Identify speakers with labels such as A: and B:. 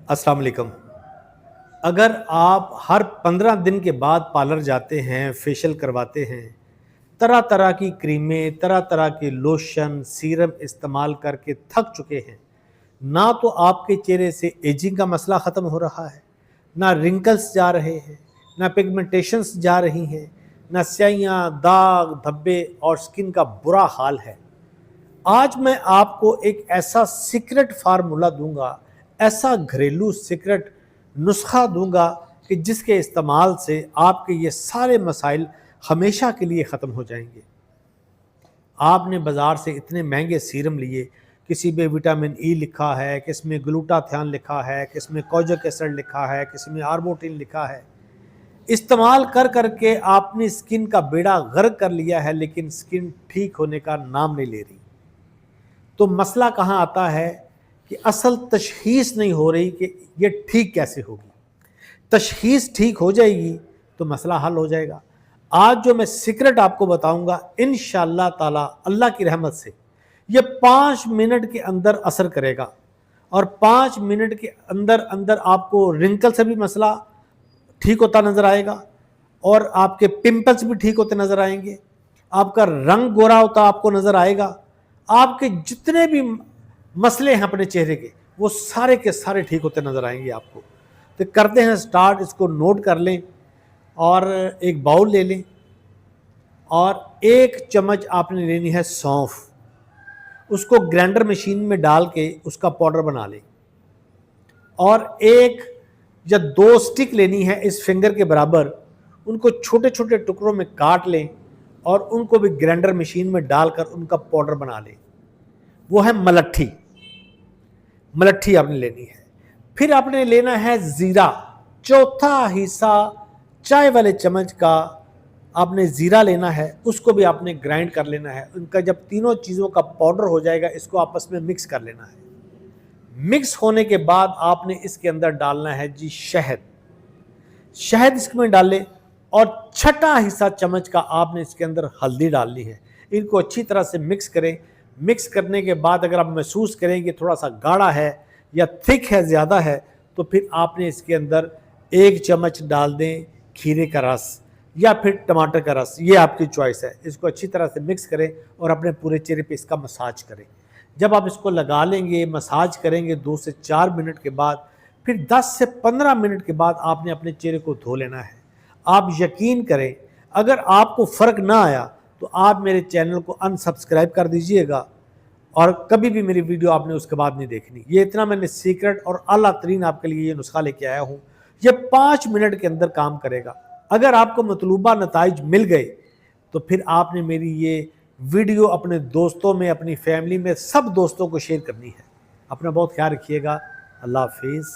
A: अस्सलाम वालेकुम। अगर आप हर 15 दिन के बाद पार्लर जाते हैं, फेशियल करवाते हैं, तरह तरह की क्रीमें, तरह तरह के लोशन, सीरम इस्तेमाल करके थक चुके हैं, ना तो आपके चेहरे से एजिंग का मसला ख़त्म हो रहा है, ना रिंकल्स जा रहे हैं, ना पिगमेंटेशंस जा रही हैं, ना स्याहियाँ, दाग, धब्बे और स्किन का बुरा हाल है। आज मैं आपको एक ऐसा सीक्रेट फार्मूला दूंगा, ऐसा घरेलू सीक्रेट नुस्खा दूंगा कि जिसके इस्तेमाल से आपके ये सारे मसाइल हमेशा के लिए ख़त्म हो जाएंगे। आपने बाज़ार से इतने महंगे सीरम लिए, किसी में विटामिन ई लिखा है, किसी में ग्लूटाथियान लिखा है, किसी में कोजिक एसिड लिखा है, किसी में आर्बोटिन लिखा है। इस्तेमाल कर करके आपने स्किन का बेड़ा गर्क कर लिया है, लेकिन स्किन ठीक होने का नाम नहीं ले रही। तो मसला कहाँ आता है कि असल तशख़ीस नहीं हो रही कि ये ठीक कैसे होगी। तशख़ीस ठीक हो जाएगी तो मसला हल हो जाएगा। आज जो मैं सीक्रेट आपको बताऊंगा, इंशाअल्लाह ताला अल्लाह की रहमत से ये 5 मिनट के अंदर असर करेगा और 5 मिनट के अंदर अंदर आपको रिंकल से भी मसला ठीक होता नज़र आएगा और आपके पिंपल्स भी ठीक होते नज़र आएंगे, आपका रंग गोरा होता आपको नज़र आएगा, आपके जितने भी मसले हैं अपने चेहरे के वो सारे के सारे ठीक होते नज़र आएंगे आपको। तो करते हैं स्टार्ट। इसको नोट कर लें और एक बाउल ले लें और 1 चम्मच आपने लेनी है सौंफ। उसको ग्राइंडर मशीन में डाल के उसका पाउडर बना लें और 1 या 2 स्टिक लेनी है इस फिंगर के बराबर। उनको छोटे छोटे टुकड़ों में काट लें और उनको भी ग्राइंडर मशीन में डालकर उनका पाउडर बना लें। वो है मलट्ठी। मलट्ठी आपने लेनी है। फिर आपने लेना है ज़ीरा, चौथा हिस्सा चाय वाले चम्मच का आपने ज़ीरा लेना है, उसको भी आपने ग्राइंड कर लेना है। उनका जब तीनों चीज़ों का पाउडर हो जाएगा, इसको आपस में मिक्स कर लेना है। मिक्स होने के बाद आपने इसके अंदर डालना है जी शहद। शहद इसमें डालें और छठा हिस्सा चम्मच का आपने इसके अंदर हल्दी डालनी है। इनको अच्छी तरह से मिक्स करें। मिक्स करने के बाद अगर आप महसूस करें कि थोड़ा सा गाढ़ा है या थिक है, ज़्यादा है, तो फिर आपने इसके अंदर 1 चम्मच डाल दें खीरे का रस या फिर टमाटर का रस, ये आपकी चॉइस है। इसको अच्छी तरह से मिक्स करें और अपने पूरे चेहरे पे इसका मसाज करें। जब आप इसको लगा लेंगे, मसाज करेंगे 2 से 4 मिनट के बाद, फिर 10 से 15 मिनट के बाद आपने अपने चेहरे को धो लेना है। आप यकीन करें, अगर आपको फ़र्क ना आया तो आप मेरे चैनल को अनसब्सक्राइब कर दीजिएगा और कभी भी मेरी वीडियो आपने उसके बाद नहीं देखनी। ये इतना मैंने सीक्रेट और आला तरीन आपके लिए ये नुस्खा लेके आया हूँ। ये 5 मिनट के अंदर काम करेगा। अगर आपको मतलूबा नताइज मिल गए तो फिर आपने मेरी ये वीडियो अपने दोस्तों में, अपनी फैमिली में, सब दोस्तों को शेयर करनी है। अपना बहुत ख्याल रखिएगा। अल्लाह हाफिज़।